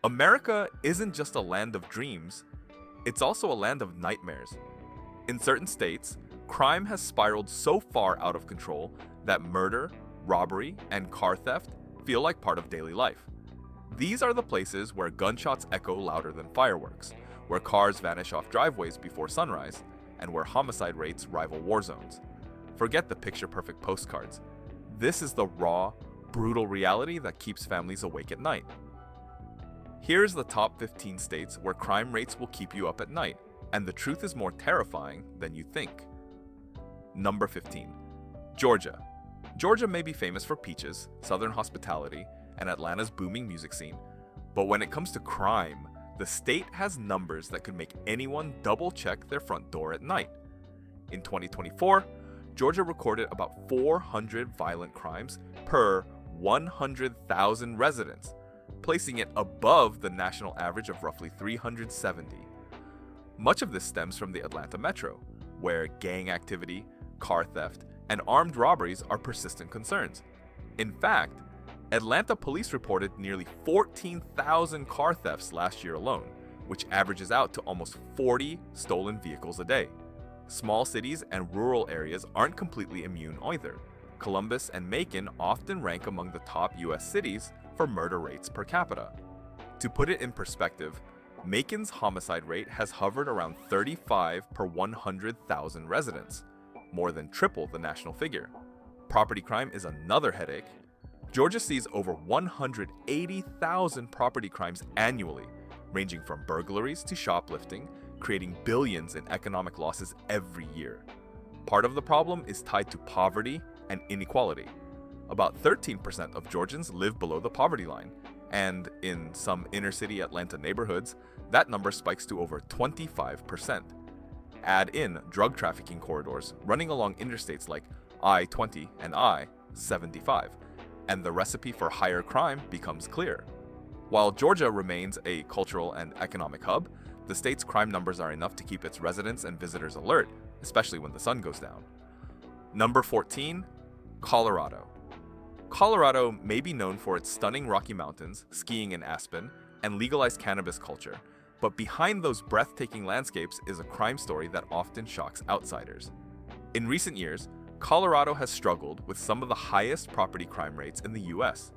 America isn't just a land of dreams, it's also a land of nightmares. In certain states, crime has spiraled so far out of control that murder, robbery, and car theft feel like part of daily life. These are the places where gunshots echo louder than fireworks, where cars vanish off driveways before sunrise, and where homicide rates rival war zones. Forget the picture-perfect postcards. This is the raw, brutal reality that keeps families awake at night. Here's the top 15 states where crime rates will keep you up at night, and the truth is more terrifying than you think. Number 15. Georgia. Georgia may be famous for peaches, southern hospitality, and Atlanta's booming music scene, but when it comes to crime, the state has numbers that could make anyone double-check their front door at night. In 2024, Georgia recorded about 400 violent crimes per 100,000 residents, placing it above the national average of roughly 370. Much of this stems from the Atlanta metro, where gang activity, car theft, and armed robberies are persistent concerns. In fact, Atlanta police reported nearly 14,000 car thefts last year alone, which averages out to almost 40 stolen vehicles a day. Small cities and rural areas aren't completely immune either. Columbus and Macon often rank among the top US cities for murder rates per capita. To put it in perspective, Macon's homicide rate has hovered around 35 per 100,000 residents, more than triple the national figure. Property crime is another headache. Georgia sees over 180,000 property crimes annually, ranging from burglaries to shoplifting, creating billions in economic losses every year. Part of the problem is tied to poverty and inequality. About 13% of Georgians live below the poverty line, and in some inner-city Atlanta neighborhoods, that number spikes to over 25%. Add in drug trafficking corridors running along interstates like I-20 and I-75, and the recipe for higher crime becomes clear. While Georgia remains a cultural and economic hub, the state's crime numbers are enough to keep its residents and visitors alert, especially when the sun goes down. Number 14, Colorado. Colorado may be known for its stunning Rocky Mountains, skiing in Aspen, and legalized cannabis culture, but behind those breathtaking landscapes is a crime story that often shocks outsiders. In recent years, Colorado has struggled with some of the highest property crime rates in the US.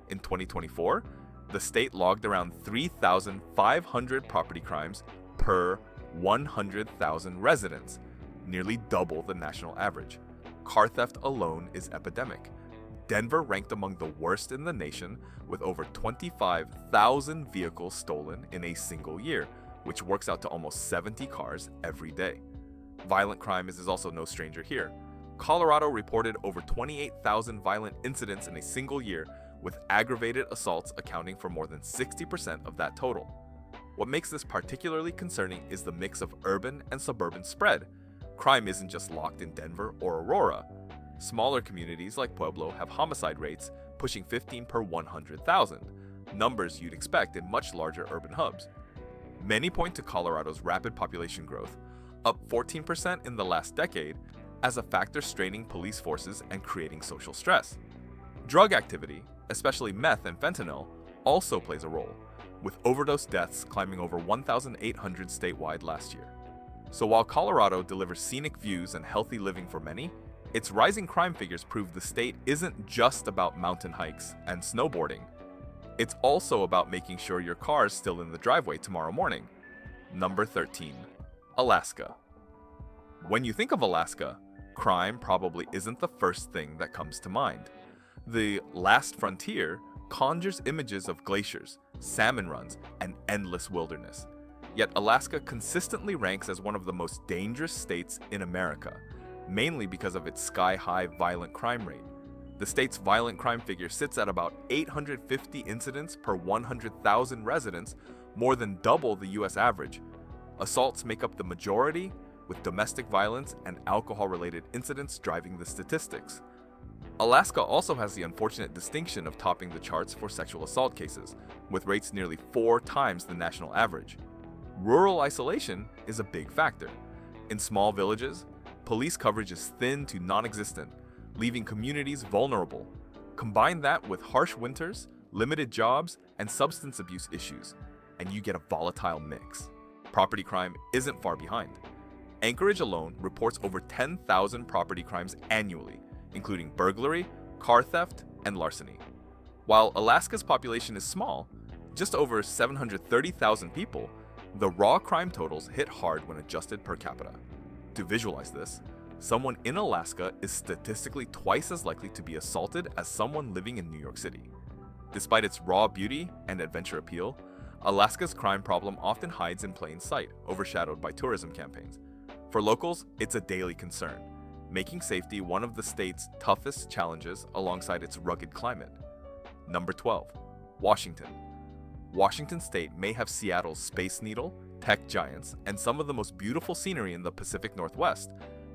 In 2024, the state logged around 3,500 property crimes per 100,000 residents, nearly double the national average. Car theft alone is epidemic. Denver ranked among the worst in the nation, with over 25,000 vehicles stolen in a single year, which works out to almost 70 cars every day. Violent crime is also no stranger here. Colorado reported over 28,000 violent incidents in a single year, with aggravated assaults accounting for more than 60% of that total. What makes this particularly concerning is the mix of urban and suburban spread. Crime isn't just locked in Denver or Aurora. Smaller communities like Pueblo have homicide rates pushing 15 per 100,000, numbers you'd expect in much larger urban hubs. Many point to Colorado's rapid population growth, up 14% in the last decade, as a factor straining police forces and creating social stress. Drug activity, especially meth and fentanyl, also plays a role, with overdose deaths climbing over 1,800 statewide last year. So while Colorado delivers scenic views and healthy living for many, its rising crime figures prove the state isn't just about mountain hikes and snowboarding. It's also about making sure your car is still in the driveway tomorrow morning. Number 13. Alaska. When you think of Alaska, crime probably isn't the first thing that comes to mind. The Last Frontier conjures images of glaciers, salmon runs, and endless wilderness. Yet Alaska consistently ranks as one of the most dangerous states in America, mainly because of its sky-high violent crime rate. The state's violent crime figure sits at about 850 incidents per 100,000 residents, more than double the US average. Assaults make up the majority, with domestic violence and alcohol-related incidents driving the statistics. Alaska also has the unfortunate distinction of topping the charts for sexual assault cases, with rates nearly 4 times the national average. Rural isolation is a big factor. In small villages, police coverage is thin to non-existent, leaving communities vulnerable. Combine that with harsh winters, limited jobs, and substance abuse issues, and you get a volatile mix. Property crime isn't far behind. Anchorage alone reports over 10,000 property crimes annually, including burglary, car theft, and larceny. While Alaska's population is small, just over 730,000 people, the raw crime totals hit hard when adjusted per capita. To visualize this, someone in Alaska is statistically twice as likely to be assaulted as someone living in New York City. Despite its raw beauty and adventure appeal, Alaska's crime problem often hides in plain sight, overshadowed by tourism campaigns. For locals, it's a daily concern, making safety one of the state's toughest challenges alongside its rugged climate. Number 12. Washington. Washington State may have Seattle's Space Needle, tech giants, and some of the most beautiful scenery in the Pacific Northwest,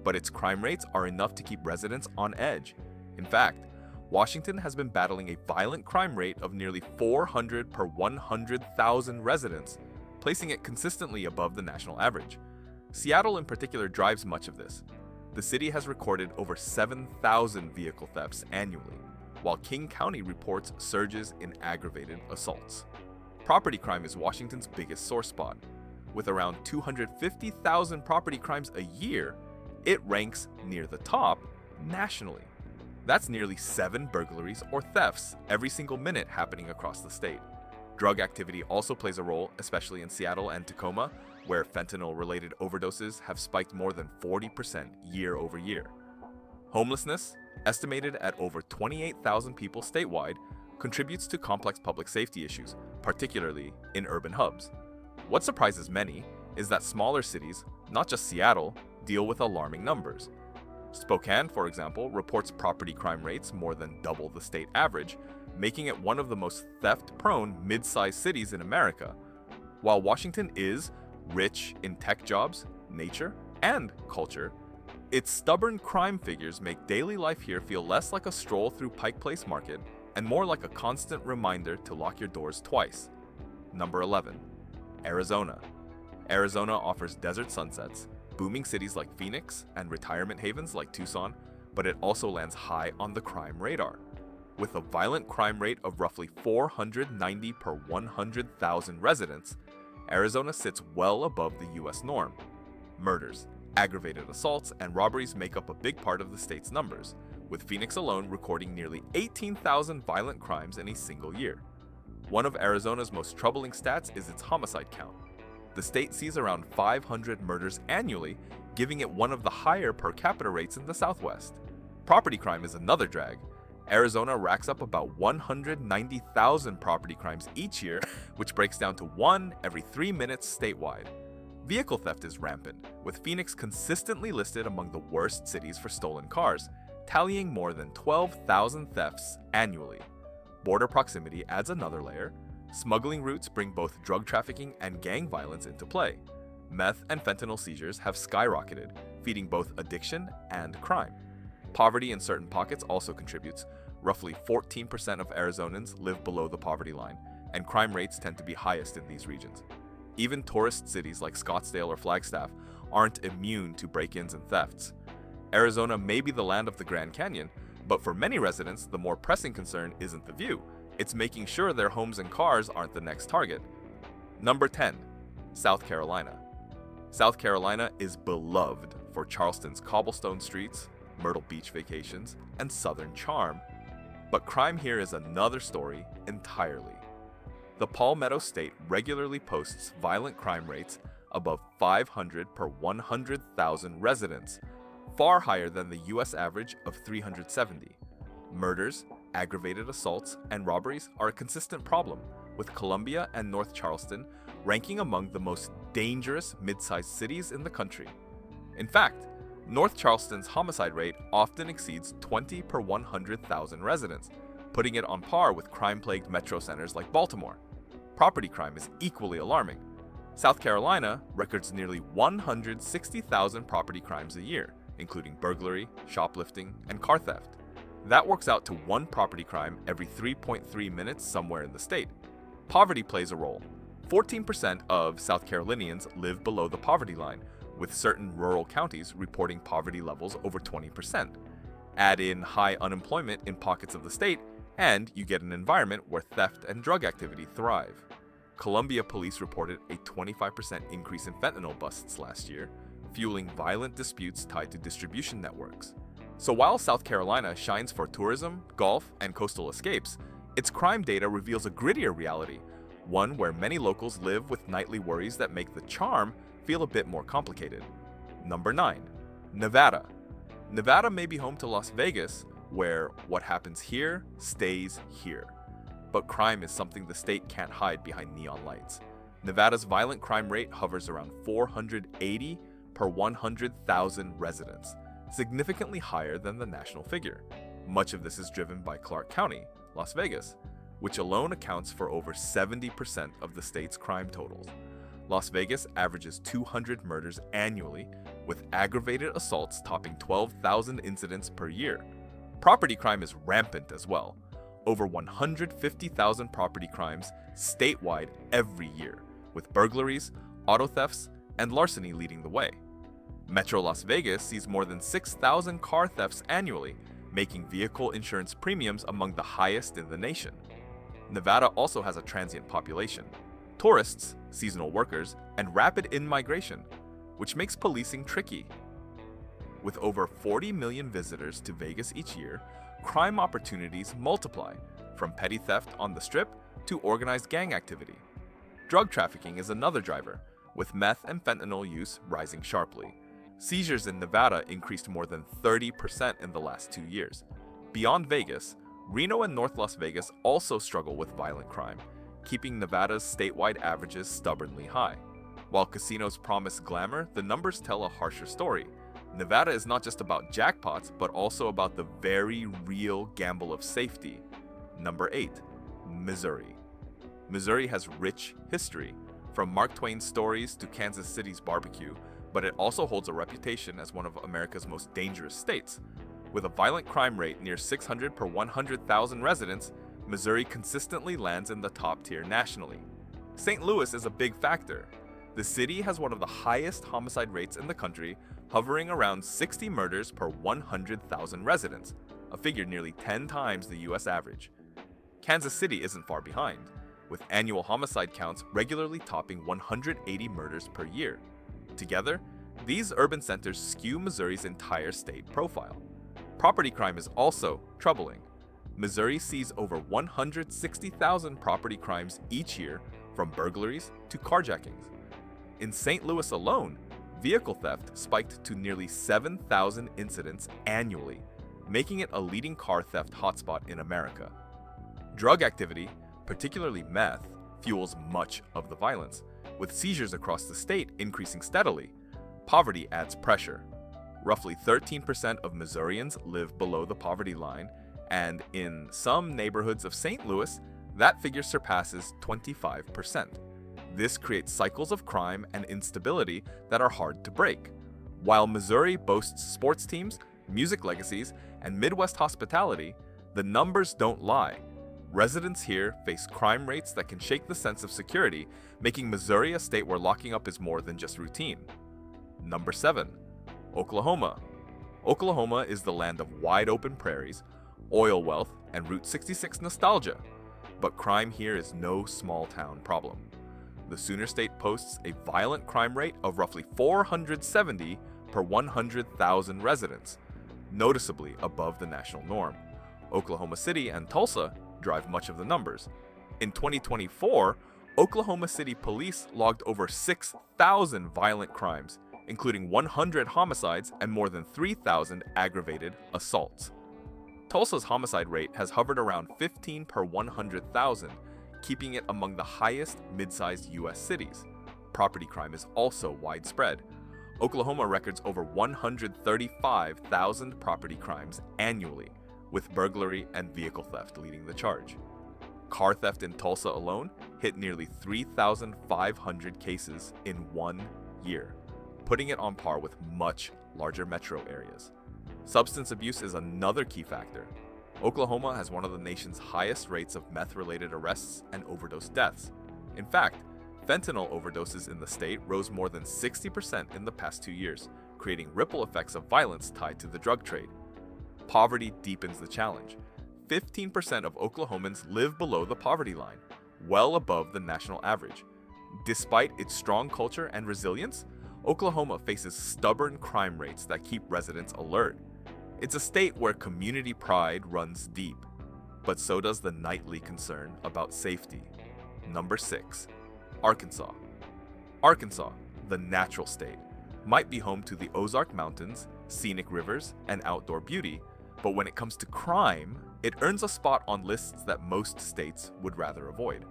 but its crime rates are enough to keep residents on edge. In fact, Washington has been battling a violent crime rate of nearly 400 per 100,000 residents, placing it consistently above the national average. Seattle in particular drives much of this. The city has recorded over 7,000 vehicle thefts annually, while King County reports surges in aggravated assaults. Property crime is Washington's biggest sore spot. With around 250,000 property crimes a year, it ranks near the top nationally. That's nearly 7 burglaries or thefts every single minute happening across the state. Drug activity also plays a role, especially in Seattle and Tacoma, where fentanyl-related overdoses have spiked more than 40% year over year. Homelessness, estimated at over 28,000 people statewide, contributes to complex public safety issues, particularly in urban hubs. What surprises many is that smaller cities, not just Seattle, deal with alarming numbers. Spokane, for example, reports property crime rates more than double the state average, making it one of the most theft-prone mid-sized cities in America. While Washington is rich in tech jobs, nature, and culture, its stubborn crime figures make daily life here feel less like a stroll through Pike Place Market and more like a constant reminder to lock your doors twice. Number 11. Arizona. Arizona offers desert sunsets, booming cities like Phoenix, and retirement havens like Tucson, but it also lands high on the crime radar. With a violent crime rate of roughly 490 per 100,000 residents, Arizona sits well above the US norm. Murders, aggravated assaults, and robberies make up a big part of the state's numbers, with Phoenix alone recording nearly 18,000 violent crimes in a single year. One of Arizona's most troubling stats is its homicide count. The state sees around 500 murders annually, giving it one of the higher per capita rates in the Southwest. Property crime is another drag. Arizona racks up about 190,000 property crimes each year, which breaks down to 1 every 3 minutes statewide. Vehicle theft is rampant, with Phoenix consistently listed among the worst cities for stolen cars, tallying more than 12,000 thefts annually. Border proximity adds another layer. Smuggling routes bring both drug trafficking and gang violence into play. Meth and fentanyl seizures have skyrocketed, feeding both addiction and crime. Poverty in certain pockets also contributes. Roughly 14% of Arizonans live below the poverty line, and crime rates tend to be highest in these regions. Even tourist cities like Scottsdale or Flagstaff aren't immune to break-ins and thefts. Arizona may be the land of the Grand Canyon, but for many residents, the more pressing concern isn't the view. It's making sure their homes and cars aren't the next target. Number 10. South Carolina. South Carolina is beloved for Charleston's cobblestone streets, Myrtle Beach vacations, and southern charm. But crime here is another story entirely. The Palmetto State regularly posts violent crime rates above 500 per 100,000 residents, far higher than the US average of 370. Murders, aggravated assaults, and robberies are a consistent problem, with Columbia and North Charleston ranking among the most dangerous mid-sized cities in the country. In fact, North Charleston's homicide rate often exceeds 20 per 100,000 residents, putting it on par with crime-plagued metro centers like Baltimore. Property crime is equally alarming. South Carolina records nearly 160,000 property crimes a year, including burglary, shoplifting, and car theft. That works out to 1 property crime every 3.3 minutes somewhere in the state. Poverty plays a role. 14% of South Carolinians live below the poverty line, with certain rural counties reporting poverty levels over 20%. Add in high unemployment in pockets of the state, And you get an environment where theft and drug activity thrive. Colombia police reported a 25% increase in fentanyl busts last year, fueling violent disputes tied to distribution networks. So while South Carolina shines for tourism, golf, and coastal escapes, its crime data reveals a grittier reality, one where many locals live with nightly worries that make the charm feel a bit more complicated. Number 9. Nevada. Nevada may be home to Las Vegas, where what happens here stays here. But crime is something the state can't hide behind neon lights. Nevada's violent crime rate hovers around 480 per 100,000 residents, significantly higher than the national figure. Much of this is driven by Clark County, Las Vegas, which alone accounts for over 70% of the state's crime totals. Las Vegas averages 200 murders annually, with aggravated assaults topping 12,000 incidents per year. Property crime is rampant as well. Over 150,000 property crimes statewide every year, with burglaries, auto thefts, and larceny leading the way. Metro Las Vegas sees more than 6,000 car thefts annually, making vehicle insurance premiums among the highest in the nation. Nevada also has a transient population, tourists, seasonal workers, and rapid in-migration, which makes policing tricky. With over 40 million visitors to Vegas each year, crime opportunities multiply, from petty theft on the Strip to organized gang activity. Drug trafficking is another driver, with meth and fentanyl use rising sharply. Seizures in Nevada increased more than 30% in the last 2 years. Beyond Vegas, Reno and North Las Vegas also struggle with violent crime, keeping Nevada's statewide averages stubbornly high. While casinos promise glamour, the numbers tell a harsher story. Nevada is not just about jackpots, but also about the very real gamble of safety. Number 8. Missouri. Missouri has rich history, from Mark Twain's stories to Kansas City's barbecue, but it also holds a reputation as one of America's most dangerous states. With a violent crime rate near 600 per 100,000 residents, Missouri consistently lands in the top tier nationally. St. Louis is a big factor. The city has one of the highest homicide rates in the country, hovering around 60 murders per 100,000 residents, a figure nearly 10 times the US average. Kansas City isn't far behind, with annual homicide counts regularly topping 180 murders per year. Together, these urban centers skew Missouri's entire state profile. Property crime is also troubling. Missouri sees over 160,000 property crimes each year, from burglaries to carjackings. In St. Louis alone, vehicle theft spiked to nearly 7,000 incidents annually, making it a leading car theft hotspot in America. Drug activity, particularly meth, fuels much of the violence, with seizures across the state increasing steadily. Poverty adds pressure. Roughly 13% of Missourians live below the poverty line, and in some neighborhoods of St. Louis, that figure surpasses 25%. This creates cycles of crime and instability that are hard to break. While Missouri boasts sports teams, music legacies, and Midwest hospitality, the numbers don't lie. Residents here face crime rates that can shake the sense of security, making Missouri a state where locking up is more than just routine. Number 7. Oklahoma. Oklahoma is the land of wide open prairies, oil wealth, and Route 66 nostalgia. But crime here is no small town problem. The Sooner State posts a violent crime rate of roughly 470 per 100,000 residents, noticeably above the national norm. Oklahoma City and Tulsa drive much of the numbers. In 2024, Oklahoma City police logged over 6,000 violent crimes, including 100 homicides and more than 3,000 aggravated assaults. Tulsa's homicide rate has hovered around 15 per 100,000, keeping it among the highest mid-sized U.S. cities. Property crime is also widespread. Oklahoma records over 135,000 property crimes annually, with burglary and vehicle theft leading the charge. Car theft in Tulsa alone hit nearly 3,500 cases in 1 year, putting it on par with much larger metro areas. Substance abuse is another key factor. Oklahoma has one of the nation's highest rates of meth-related arrests and overdose deaths. In fact, fentanyl overdoses in the state rose more than 60% in the past 2 years, creating ripple effects of violence tied to the drug trade. Poverty deepens the challenge. 15% of Oklahomans live below the poverty line, well above the national average. Despite its strong culture and resilience, Oklahoma faces stubborn crime rates that keep residents alert. It's a state where community pride runs deep, but so does the nightly concern about safety. Number 6. Arkansas. Arkansas, the natural state, might be home to the Ozark Mountains, scenic rivers, and outdoor beauty, but when it comes to crime, it earns a spot on lists that most states would rather avoid.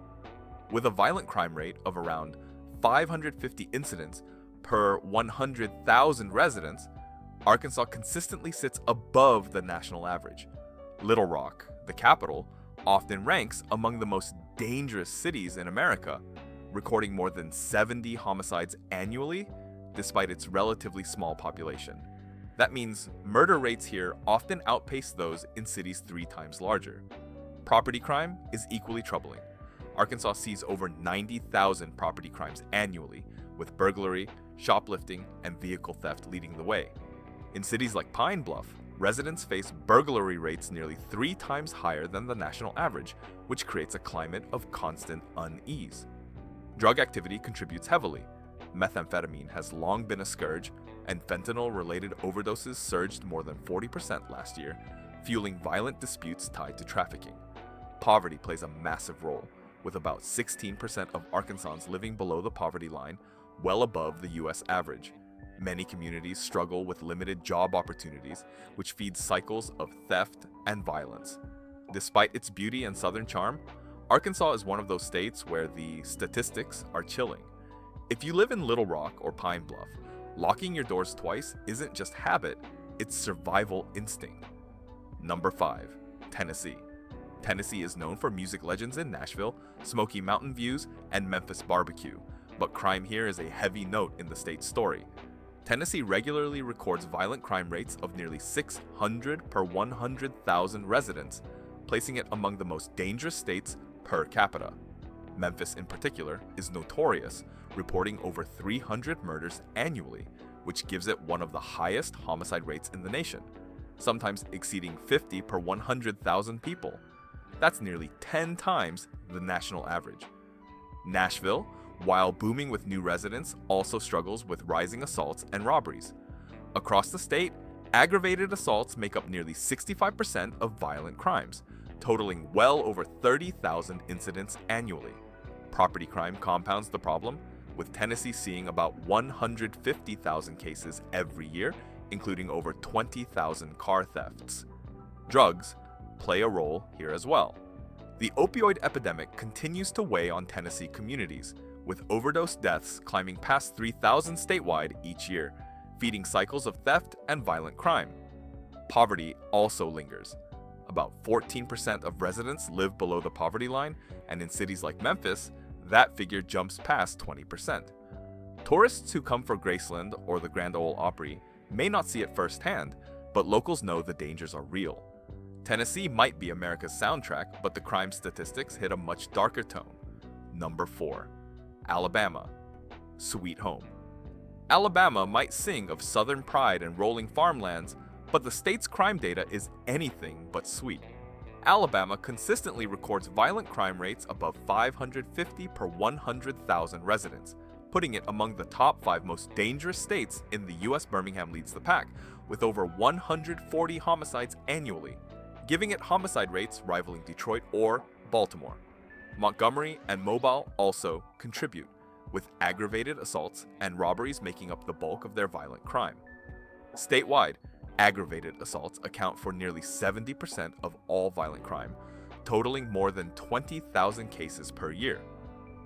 With a violent crime rate of around 550 incidents per 100,000 residents, Arkansas consistently sits above the national average. Little Rock, the capital, often ranks among the most dangerous cities in America, recording more than 70 homicides annually, despite its relatively small population. That means murder rates here often outpace those in cities 3 times larger. Property crime is equally troubling. Arkansas sees over 90,000 property crimes annually, with burglary, shoplifting, and vehicle theft leading the way. In cities like Pine Bluff, residents face burglary rates nearly 3 times higher than the national average, which creates a climate of constant unease. Drug activity contributes heavily. Methamphetamine has long been a scourge, and fentanyl-related overdoses surged more than 40% last year, fueling violent disputes tied to trafficking. Poverty plays a massive role, with about 16% of Arkansans living below the poverty line, well above the U.S. average. Many communities struggle with limited job opportunities, which feeds cycles of theft and violence. Despite its beauty and southern charm, Arkansas is one of those states where the statistics are chilling. If you live in Little Rock or Pine Bluff, locking your doors twice isn't just habit, it's survival instinct. Number 5. Tennessee. Tennessee is known for music legends in Nashville, Smoky Mountain views, and Memphis barbecue, but crime here is a heavy note in the state's story. Tennessee regularly records violent crime rates of nearly 600 per 100,000 residents, placing it among the most dangerous states per capita. Memphis, in particular, is notorious, reporting over 300 murders annually, which gives it one of the highest homicide rates in the nation, sometimes exceeding 50 per 100,000 people. That's nearly 10 times the national average. Nashville, while booming with new residents, also struggles with rising assaults and robberies. Across the state, aggravated assaults make up nearly 65% of violent crimes, totaling well over 30,000 incidents annually. Property crime compounds the problem, with Tennessee seeing about 150,000 cases every year, including over 20,000 car thefts. Drugs play a role here as well. The opioid epidemic continues to weigh on Tennessee communities, with overdose deaths climbing past 3,000 statewide each year, feeding cycles of theft and violent crime. Poverty also lingers. About 14% of residents live below the poverty line, and in cities like Memphis, that figure jumps past 20%. Tourists who come for Graceland or the Grand Ole Opry may not see it firsthand, but locals know the dangers are real. Tennessee might be America's soundtrack, but the crime statistics hit a much darker tone. Number 4. Alabama. Sweet home. Alabama might sing of southern pride and rolling farmlands, but the state's crime data is anything but sweet. Alabama consistently records violent crime rates above 550 per 100,000 residents, putting it among the top 5 most dangerous states in the U.S. Birmingham leads the pack, with over 140 homicides annually, giving it homicide rates rivaling Detroit or Baltimore. Montgomery and Mobile also contribute, with aggravated assaults and robberies making up the bulk of their violent crime. Statewide, aggravated assaults account for nearly 70% of all violent crime, totaling more than 20,000 cases per year.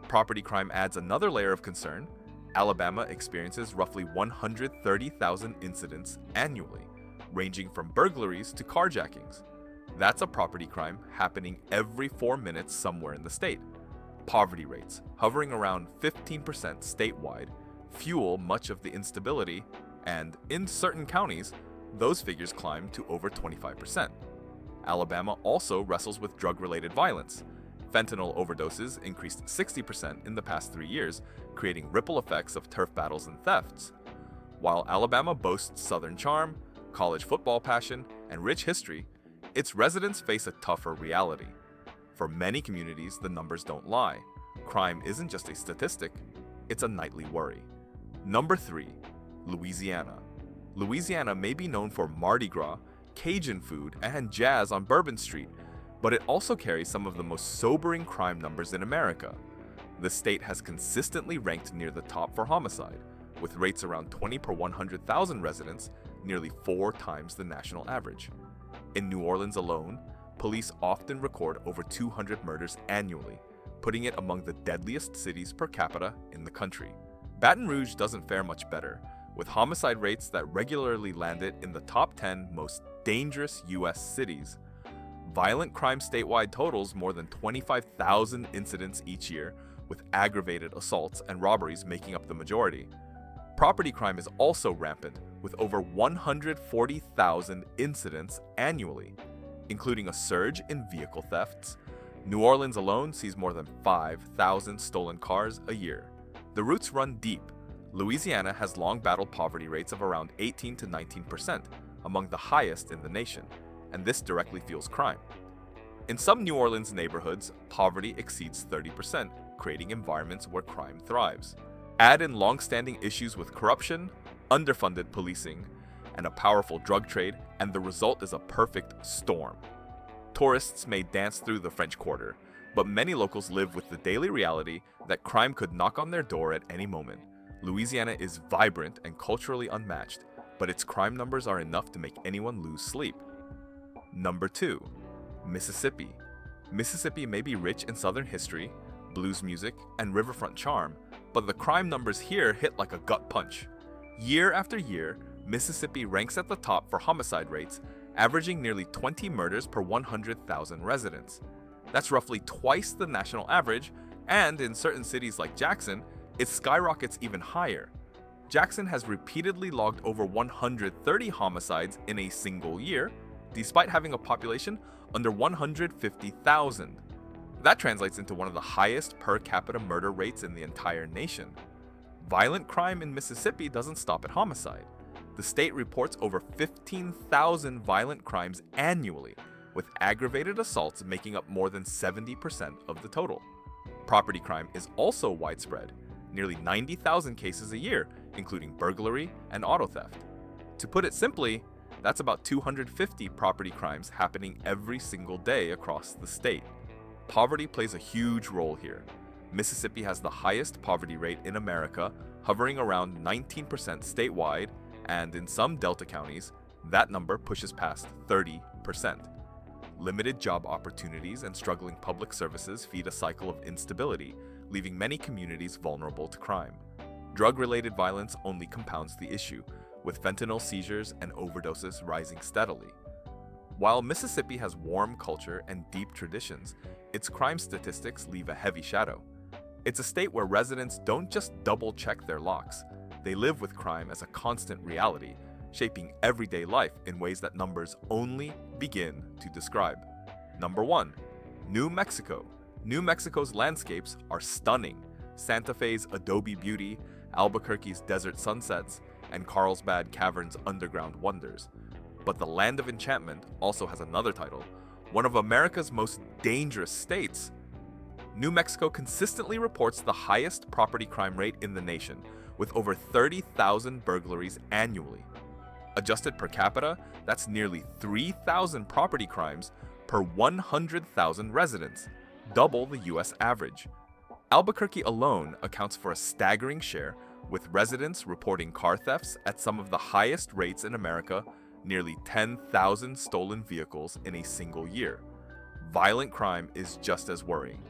Property crime adds another layer of concern. Alabama experiences roughly 130,000 incidents annually, ranging from burglaries to carjackings. That's a property crime happening every 4 minutes somewhere in the state. Poverty rates, hovering around 15% statewide, fuel much of the instability, and in certain counties, those figures climb to over 25%. Alabama also wrestles with drug-related violence. Fentanyl overdoses increased 60% in the past 3 years, creating ripple effects of turf battles and thefts. While Alabama boasts Southern charm, college football passion, and rich history, its residents face a tougher reality. For many communities, the numbers don't lie. Crime isn't just a statistic, it's a nightly worry. Number 3. Louisiana. Louisiana may be known for Mardi Gras, Cajun food, and jazz on Bourbon Street, but it also carries some of the most sobering crime numbers in America. The state has consistently ranked near the top for homicide, with rates around 20 per 100,000 residents, nearly 4 times the national average. In New Orleans alone, police often record over 200 murders annually, putting it among the deadliest cities per capita in the country. Baton Rouge doesn't fare much better, with homicide rates that regularly land it in the top 10 most dangerous U.S. cities. Violent crime statewide totals more than 25,000 incidents each year, with aggravated assaults and robberies making up the majority. Property crime is also rampant, with over 140,000 incidents annually, including a surge in vehicle thefts. New Orleans alone sees more than 5,000 stolen cars a year. The roots run deep. Louisiana has long battled poverty rates of around 18 to 19%, among the highest in the nation, and this directly fuels crime. In some New Orleans neighborhoods, poverty exceeds 30%, creating environments where crime thrives. Add in long-standing issues with corruption, underfunded policing, and a powerful drug trade, and the result is a perfect storm. Tourists may dance through the French Quarter, but many locals live with the daily reality that crime could knock on their door at any moment. Louisiana is vibrant and culturally unmatched, but its crime numbers are enough to make anyone lose sleep. Number 2. Mississippi. Mississippi may be rich in Southern history, blues music, and riverfront charm, but the crime numbers here hit like a gut punch. Year after year, Mississippi ranks at the top for homicide rates, averaging nearly 20 murders per 100,000 residents. That's roughly twice the national average, and in certain cities like Jackson, it skyrockets even higher. Jackson has repeatedly logged over 130 homicides in a single year, despite having a population under 150,000. That translates into one of the highest per capita murder rates in the entire nation. Violent crime in Mississippi doesn't stop at homicide. The state reports over 15,000 violent crimes annually, with aggravated assaults making up more than 70% of the total. Property crime is also widespread, nearly 90,000 cases a year, including burglary and auto theft. To put it simply, that's about 250 property crimes happening every single day across the state. Poverty plays a huge role here. Mississippi has the highest poverty rate in America, hovering around 19% statewide, and in some Delta counties, that number pushes past 30%. Limited job opportunities and struggling public services feed a cycle of instability, leaving many communities vulnerable to crime. Drug-related violence only compounds the issue, with fentanyl seizures and overdoses rising steadily. While Mississippi has warm culture and deep traditions, its crime statistics leave a heavy shadow. It's a state where residents don't just double-check their locks, they live with crime as a constant reality, shaping everyday life in ways that numbers only begin to describe. Number 1. New Mexico. New Mexico's landscapes are stunning. Santa Fe's adobe beauty, Albuquerque's desert sunsets, and Carlsbad Cavern's underground wonders. But the Land of Enchantment also has another title, one of America's most dangerous states. New Mexico consistently reports the highest property crime rate in the nation, with over 30,000 burglaries annually. Adjusted per capita, that's nearly 3,000 property crimes per 100,000 residents, double the US average. Albuquerque alone accounts for a staggering share, with residents reporting car thefts at some of the highest rates in America, nearly 10,000 stolen vehicles in a single year. Violent crime is just as worrying.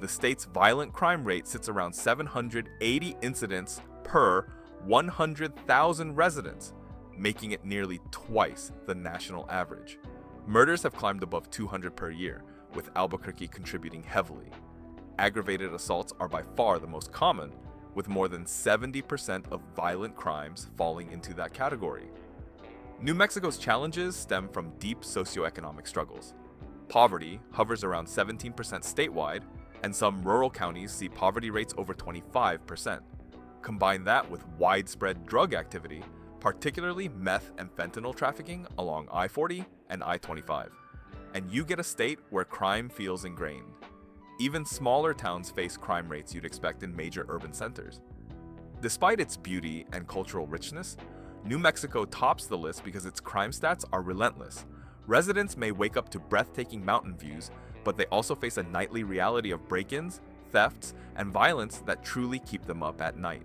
The state's violent crime rate sits around 780 incidents per 100,000 residents, making it nearly twice the national average. Murders have climbed above 200 per year, with Albuquerque contributing heavily. Aggravated assaults are by far the most common, with more than 70% of violent crimes falling into that category. New Mexico's challenges stem from deep socioeconomic struggles. Poverty hovers around 17% statewide, and some rural counties see poverty rates over 25%. Combine that with widespread drug activity, particularly meth and fentanyl trafficking along I-40 and I-25. and you get a state where crime feels ingrained. Even smaller towns face crime rates you'd expect in major urban centers. Despite its beauty and cultural richness, New Mexico tops the list because its crime stats are relentless. Residents may wake up to breathtaking mountain views, but they also face a nightly reality of break-ins, thefts, and violence that truly keep them up at night.